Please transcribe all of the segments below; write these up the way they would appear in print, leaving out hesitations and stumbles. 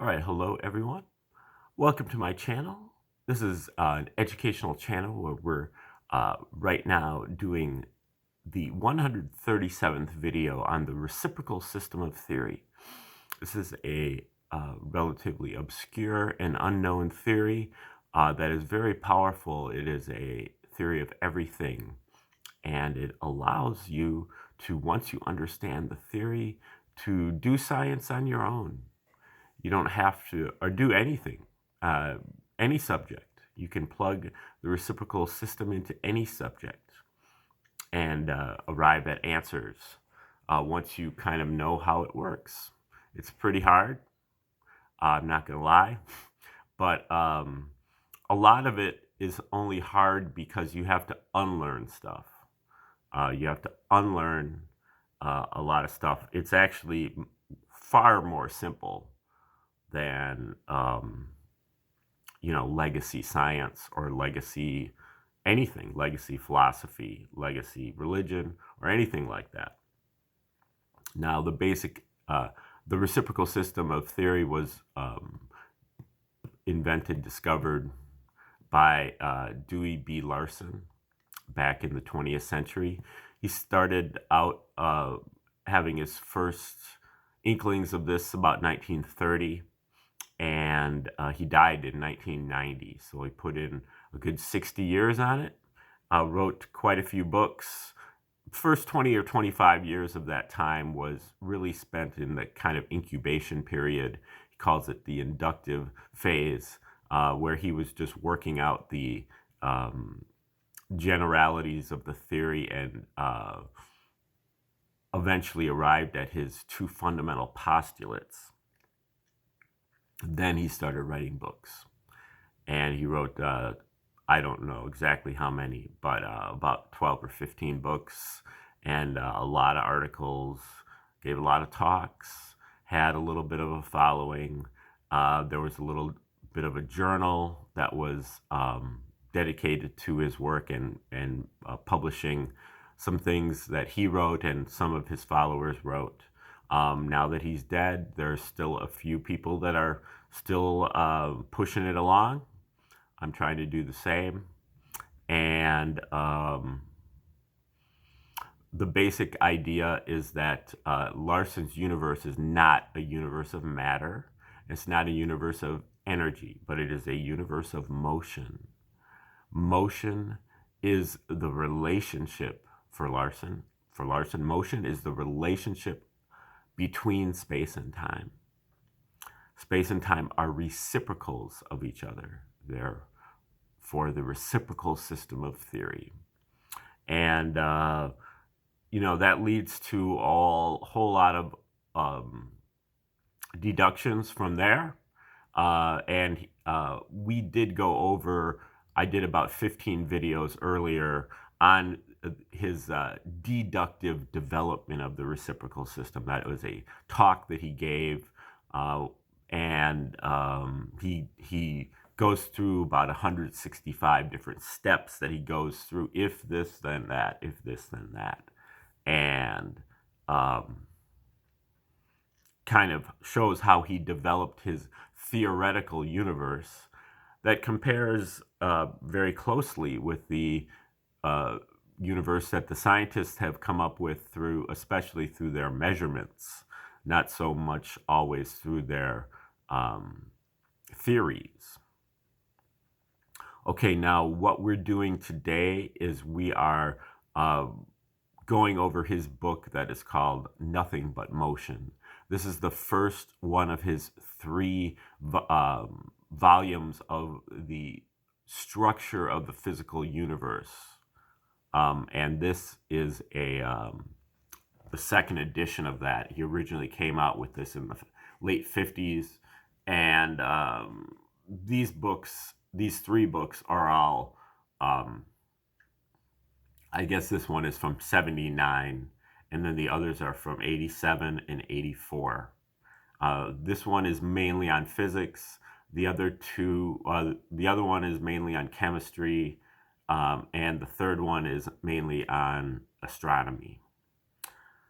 All right, hello everyone. Welcome to my channel. This is an educational channel where we're right now doing the 137th video on the reciprocal system of theory. This is a relatively obscure and unknown theory that is very powerful. It is a theory of everything, and it allows you to, once you understand the theory, to do science on your own. You don't have to or do anything, uh, any subject. You can plug the reciprocal system into any subject and arrive at answers once you kind of know how it works. It's pretty hard, I'm not going to lie, but a lot of it is only hard because you have to unlearn stuff. You have to unlearn a lot of stuff. It's actually far more simple than legacy science or legacy anything, legacy philosophy, legacy religion, or anything like that. Now, the reciprocal system of theory was discovered by Dewey B. Larson back in the 20th century. He started out having his first inklings of this about 1930, and he died in 1990. So he put in a good 60 years on it, wrote quite a few books. First 20 or 25 years of that time was really spent in the kind of incubation period. He calls it the inductive phase, where he was just working out the generalities of the theory and eventually arrived at his two fundamental postulates. Then he started writing books, and he wrote, I don't know exactly how many, but about 12 or 15 books, and a lot of articles, gave a lot of talks, had a little bit of a following. There was a little bit of a journal that was dedicated to his work and publishing some things that he wrote and some of his followers wrote. Now that he's dead, there's still a few people that are still pushing it along. I'm trying to do the same. And the basic idea is that Larson's universe is not a universe of matter. It's not a universe of energy, but it is a universe of motion. Motion is the relationship for Larson. For Larson, motion is the relationship between space and time. Space and time are reciprocals of each other. They're for the reciprocal system of theory. And, that leads to a whole lot of deductions from there. And we did go over, I did about 15 videos earlier on his deductive development of the reciprocal system. That was a talk that he gave, and he goes through about 165 different steps that he goes through. If this, then that. If this, then that. And kind of shows how he developed his theoretical universe that compares very closely with the universe that the scientists have come up with especially through their measurements, not so much always through their theories. Okay, now what we're doing today is we are going over his book that is called Nothing But Motion. This is the first one of his three volumes of the structure of the physical universe. And this is the second edition of that. He originally came out with this in the late 50s. And these three books are all, I guess this one is from 79, and then the others are from 87 and 84. This one is mainly on physics. The other one is mainly on chemistry, and the third one is mainly on astronomy.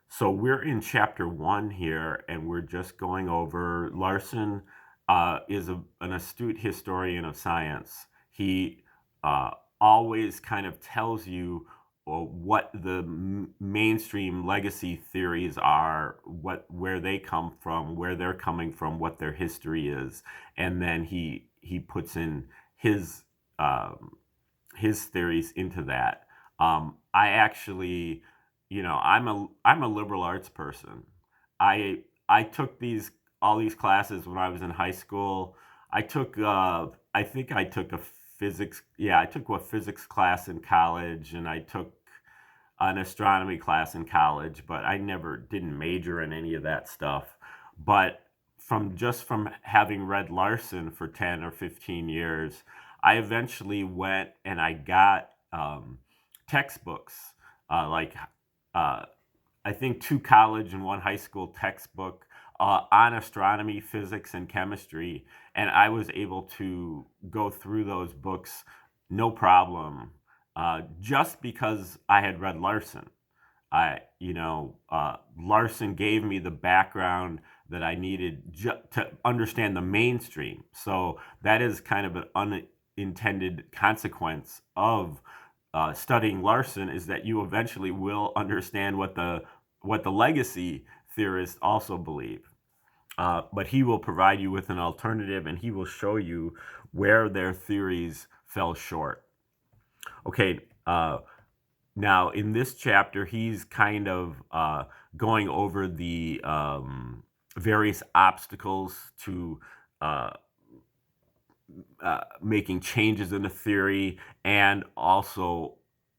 So we're in chapter 1 here, and we're just going over Larson is an astute historian of science. He always kind of tells you what the mainstream legacy theories are, where they come from, where they're coming from, what their history is, and then he puts in his theories into that. I actually, I'm a liberal arts person. I took all these classes when I was in high school. I think I took I took a physics class in college, and I took an astronomy class in college, but I never didn't major in any of that stuff. But from having read Larson for 10 or 15 years, I eventually went and I got textbooks, like I think 2 college and 1 high school textbook on astronomy, physics, and chemistry, and I was able to go through those books no problem, just because I had read Larson. Larson gave me the background that I needed to understand the mainstream. So that is kind of an unintended consequence of studying Larson, is that you eventually will understand what the legacy theorists also believe. But he will provide you with an alternative, and he will show you where their theories fell short. Okay, now in this chapter, he's kind of going over the various obstacles to making changes in the theory, and also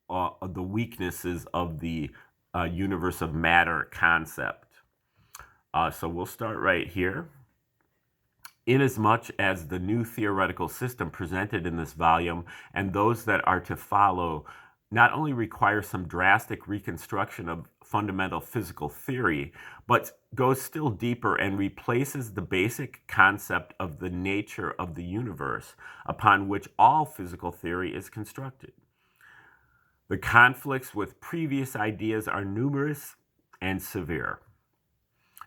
the weaknesses of the universe of matter concept. So we'll start right here. Inasmuch as the new theoretical system presented in this volume and those that are to follow not only require some drastic reconstruction of fundamental physical theory, but goes still deeper and replaces the basic concept of the nature of the universe upon which all physical theory is constructed. The conflicts with previous ideas are numerous and severe.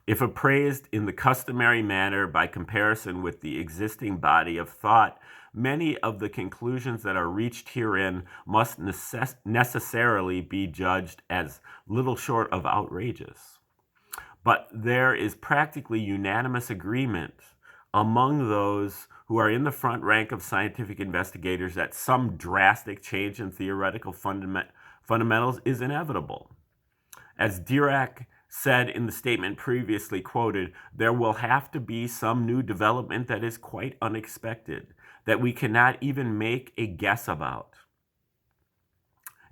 If appraised in the customary manner by comparison with the existing body of thought, many of the conclusions that are reached herein must necessarily be judged as little short of outrageous. But there is practically unanimous agreement among those who are in the front rank of scientific investigators that some drastic change in theoretical fundamentals is inevitable. As Dirac said in the statement previously quoted, there will have to be some new development that is quite unexpected, that we cannot even make a guess about.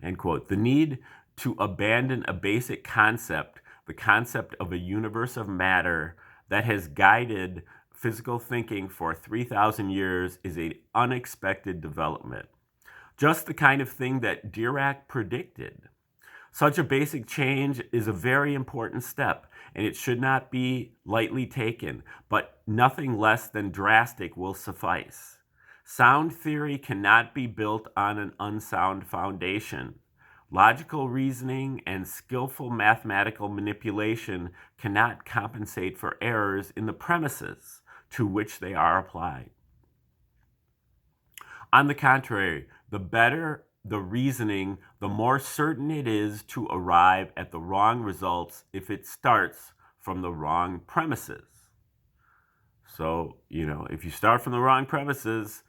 End quote. The need to abandon a basic concept, the concept of a universe of matter that has guided physical thinking for 3,000 years, is an unexpected development. Just the kind of thing that Dirac predicted. Such a basic change is a very important step, and it should not be lightly taken, but nothing less than drastic will suffice. Sound theory cannot be built on an unsound foundation. Logical reasoning and skillful mathematical manipulation cannot compensate for errors in the premises to which they are applied. On the contrary, the better the reasoning, the more certain it is to arrive at the wrong results if it starts from the wrong premises. So, if you start from the wrong premises,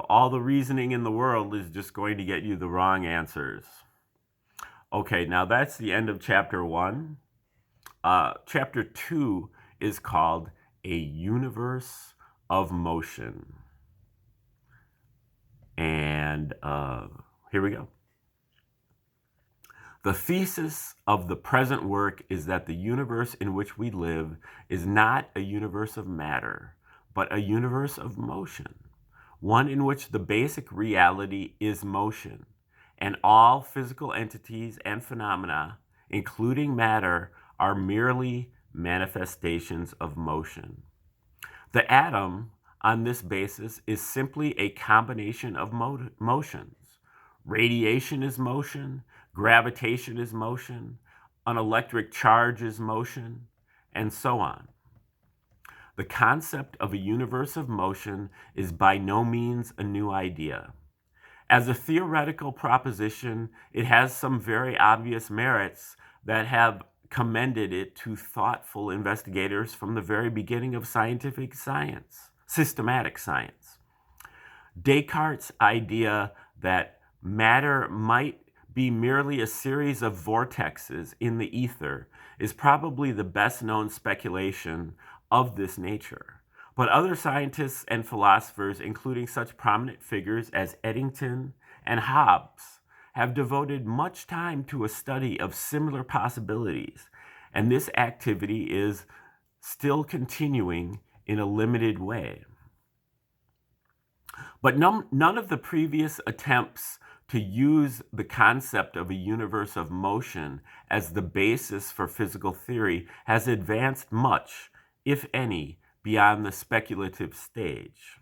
all the reasoning in the world is just going to get you the wrong answers. Okay, now that's the end of chapter 1. Chapter 2 is called A Universe of Motion. And here we go. The thesis of the present work is that the universe in which we live is not a universe of matter, but a universe of motion, one in which the basic reality is motion, and all physical entities and phenomena, including matter, are merely manifestations of motion. The atom, on this basis, is simply a combination of motions. Radiation is motion, gravitation is motion, an electric charge is motion, and so on. The concept of a universe of motion is by no means a new idea. As a theoretical proposition, it has some very obvious merits that have commended it to thoughtful investigators from the very beginning of scientific science, systematic science. Descartes' idea that matter might be merely a series of vortexes in the ether is probably the best known speculation of this nature. But other scientists and philosophers, including such prominent figures as Eddington and Hobbes, have devoted much time to a study of similar possibilities, and this activity is still continuing in a limited way. But none of the previous attempts to use the concept of a universe of motion as the basis for physical theory has advanced much, if any, beyond the speculative stage.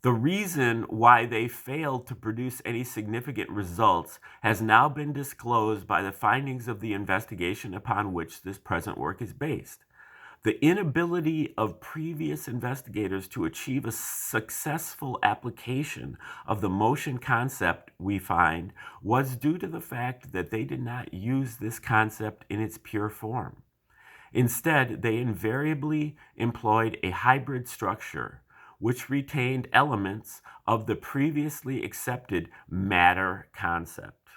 The reason why they failed to produce any significant results has now been disclosed by the findings of the investigation upon which this present work is based. The inability of previous investigators to achieve a successful application of the motion concept, we find, was due to the fact that they did not use this concept in its pure form. Instead, they invariably employed a hybrid structure, which retained elements of the previously accepted matter concept.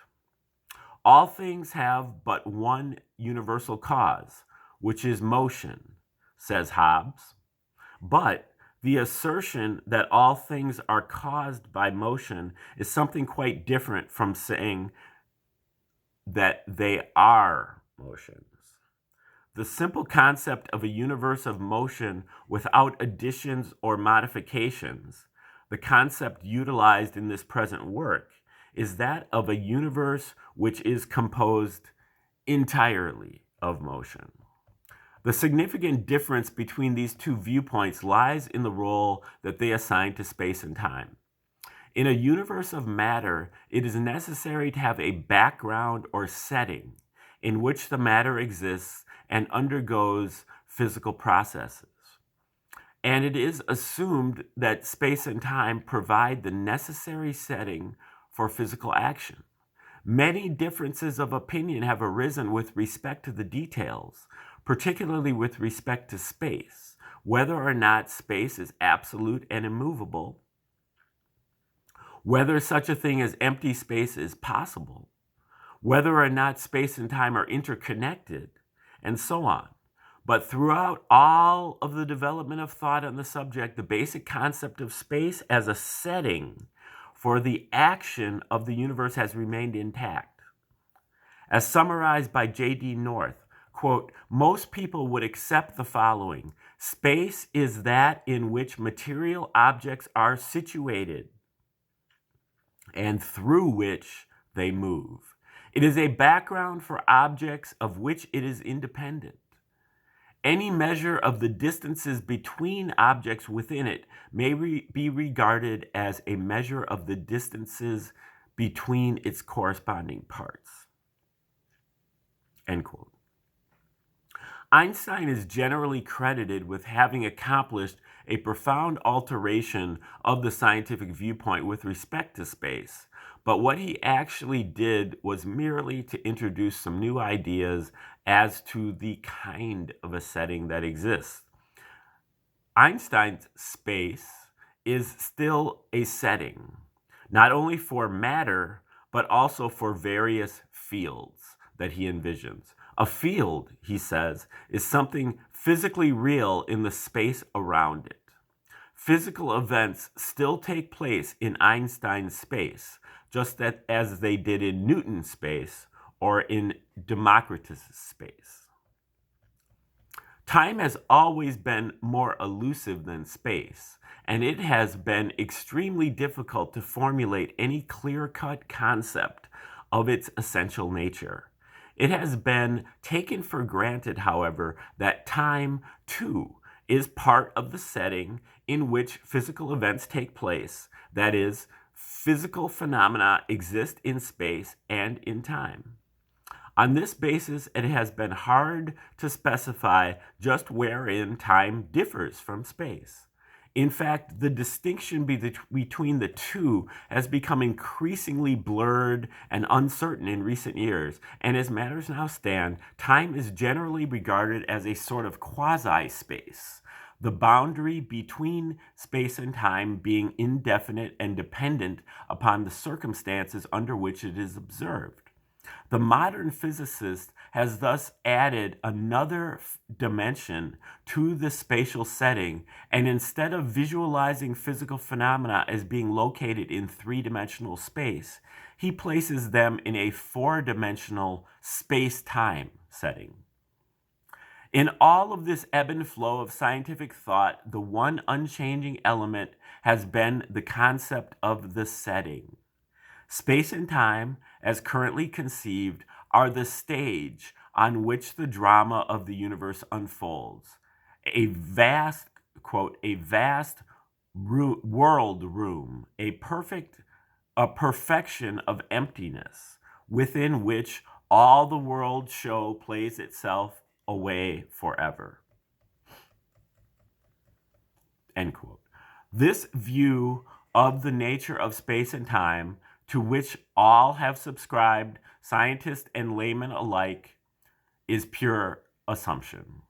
All things have but one universal cause, which is motion, says Hobbes. But the assertion that all things are caused by motion is something quite different from saying that they are motions. The simple concept of a universe of motion without additions or modifications, the concept utilized in this present work, is that of a universe which is composed entirely of motion. The significant difference between these two viewpoints lies in the role that they assign to space and time. In a universe of matter, it is necessary to have a background or setting in which the matter exists and undergoes physical processes. And it is assumed that space and time provide the necessary setting for physical action. Many differences of opinion have arisen with respect to the details, particularly with respect to space, whether or not space is absolute and immovable, whether such a thing as empty space is possible, whether or not space and time are interconnected, and so on. But throughout all of the development of thought on the subject, the basic concept of space as a setting for the action of the universe has remained intact. As summarized by J.D. North, quote, most people would accept the following: space is that in which material objects are situated and through which they move. It is a background for objects of which it is independent. Any measure of the distances between objects within it may be regarded as a measure of the distances between its corresponding parts. End quote. Einstein is generally credited with having accomplished a profound alteration of the scientific viewpoint with respect to space, but what he actually did was merely to introduce some new ideas as to the kind of a setting that exists. Einstein's space is still a setting, not only for matter, but also for various fields that he envisions. A field, he says, is something physically real in the space around it. Physical events still take place in Einstein's space, just as they did in Newton's space or in Democritus' space. Time has always been more elusive than space, and it has been extremely difficult to formulate any clear-cut concept of its essential nature. It has been taken for granted, however, that time, too, is part of the setting in which physical events take place. That is, physical phenomena exist in space and in time. On this basis, it has been hard to specify just wherein time differs from space. In fact, the distinction between the two has become increasingly blurred and uncertain in recent years, and as matters now stand, time is generally regarded as a sort of quasi-space, the boundary between space and time being indefinite and dependent upon the circumstances under which it is observed. The modern physicist has thus added another dimension to the spatial setting, and instead of visualizing physical phenomena as being located in three-dimensional space, he places them in a four-dimensional space-time setting. In all of this ebb and flow of scientific thought, the one unchanging element has been the concept of the setting. Space and time, as currently conceived, are the stage on which the drama of the universe unfolds. A vast, quote, a vast world room, a perfection of emptiness, within which all the world show plays itself away forever. End quote. This view of the nature of space and time, to which all have subscribed, scientists and laymen alike, is pure assumption.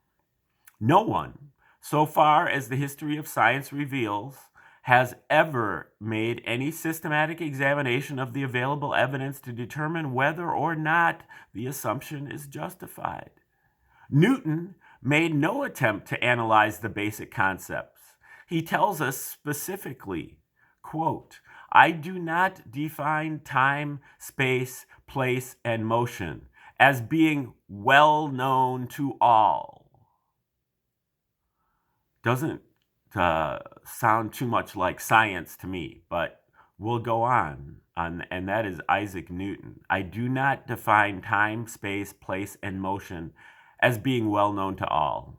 No one, so far as the history of science reveals, has ever made any systematic examination of the available evidence to determine whether or not the assumption is justified. Newton made no attempt to analyze the basic concepts. He tells us specifically, quote, "I do not define time, space, place, and motion as being well known to all." Doesn't sound too much like science to me, but we'll go on, and that is Isaac Newton. "I do not define time, space, place, and motion as being well known to all."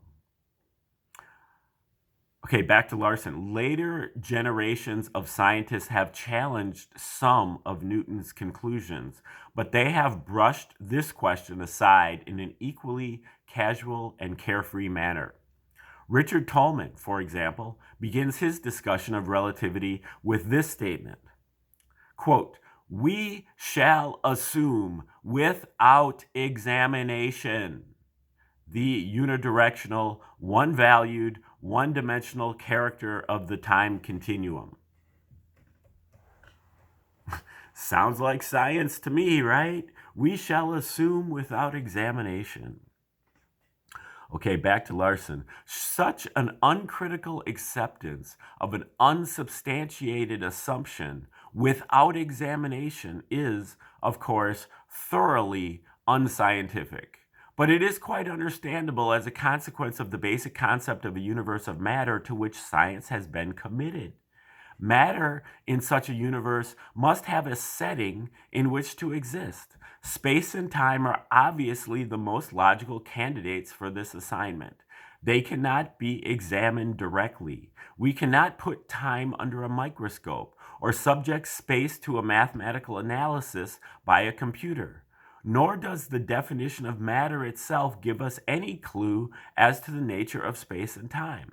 Okay, back to Larson. Later generations of scientists have challenged some of Newton's conclusions, but they have brushed this question aside in an equally casual and carefree manner. Richard Tolman, for example, begins his discussion of relativity with this statement, quote, "We shall assume without examination the unidirectional, one-valued, one-dimensional character of the time continuum." Sounds like science to me, right? We shall assume without examination. Okay, back to Larson. Such an uncritical acceptance of an unsubstantiated assumption without examination is, of course, thoroughly unscientific. But it is quite understandable as a consequence of the basic concept of a universe of matter to which science has been committed. Matter in such a universe must have a setting in which to exist. Space and time are obviously the most logical candidates for this assignment. They cannot be examined directly. We cannot put time under a microscope or subject space to a mathematical analysis by a computer. Nor does the definition of matter itself give us any clue as to the nature of space and time.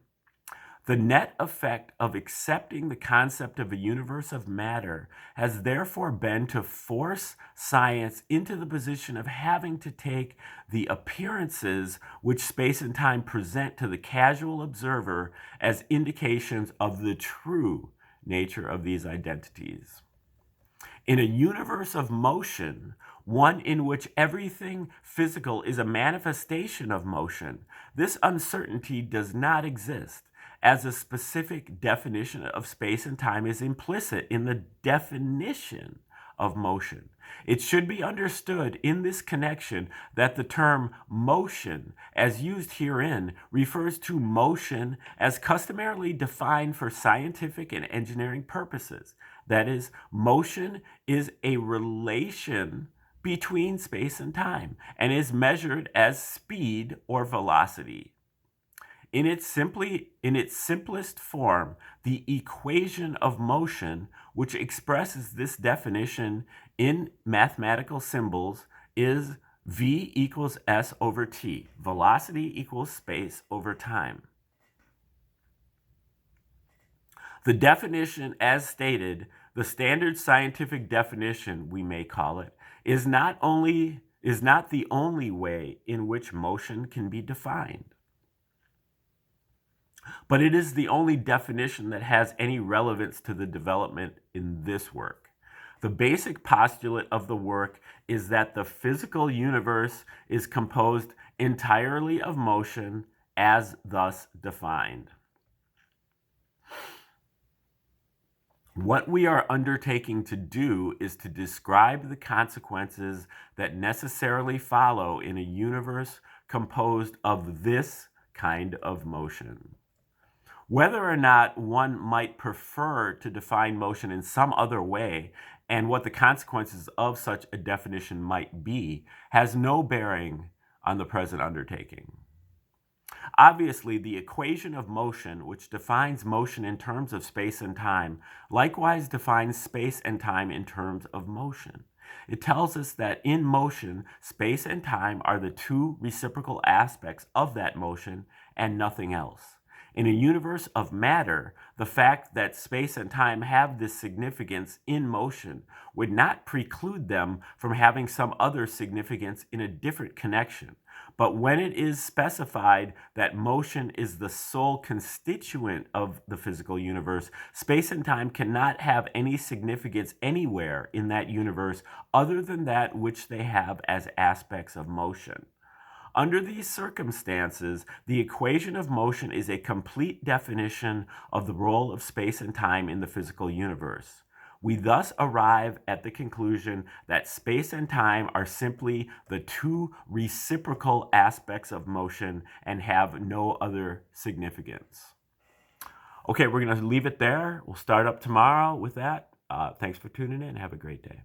The net effect of accepting the concept of a universe of matter has therefore been to force science into the position of having to take the appearances which space and time present to the casual observer as indications of the true nature of these identities. In a universe of motion, one in which everything physical is a manifestation of motion, this uncertainty does not exist, as a specific definition of space and time is implicit in the definition of motion. It should be understood in this connection that the term motion, as used herein, refers to motion as customarily defined for scientific and engineering purposes. That is, motion is a relation between space and time and is measured as speed or velocity. In its simplest form, the equation of motion, which expresses this definition in mathematical symbols, is V equals S over T. Velocity equals space over time. The definition, as stated, the standard scientific definition, we may call it, is not the only way in which motion can be defined, but it is the only definition that has any relevance to the development in this work. The basic postulate of the work is that the physical universe is composed entirely of motion, as thus defined. What we are undertaking to do is to describe the consequences that necessarily follow in a universe composed of this kind of motion. Whether or not one might prefer to define motion in some other way and what the consequences of such a definition might be has no bearing on the present undertaking. Obviously, the equation of motion, which defines motion in terms of space and time, likewise defines space and time in terms of motion. It tells us that in motion, space and time are the two reciprocal aspects of that motion and nothing else. In a universe of matter, the fact that space and time have this significance in motion would not preclude them from having some other significance in a different connection. But when it is specified that motion is the sole constituent of the physical universe, space and time cannot have any significance anywhere in that universe other than that which they have as aspects of motion. Under these circumstances, the equation of motion is a complete definition of the role of space and time in the physical universe. We thus arrive at the conclusion that space and time are simply the two reciprocal aspects of motion and have no other significance. Okay, we're going to leave it there. We'll start up tomorrow with that. Thanks for tuning in. Have a great day.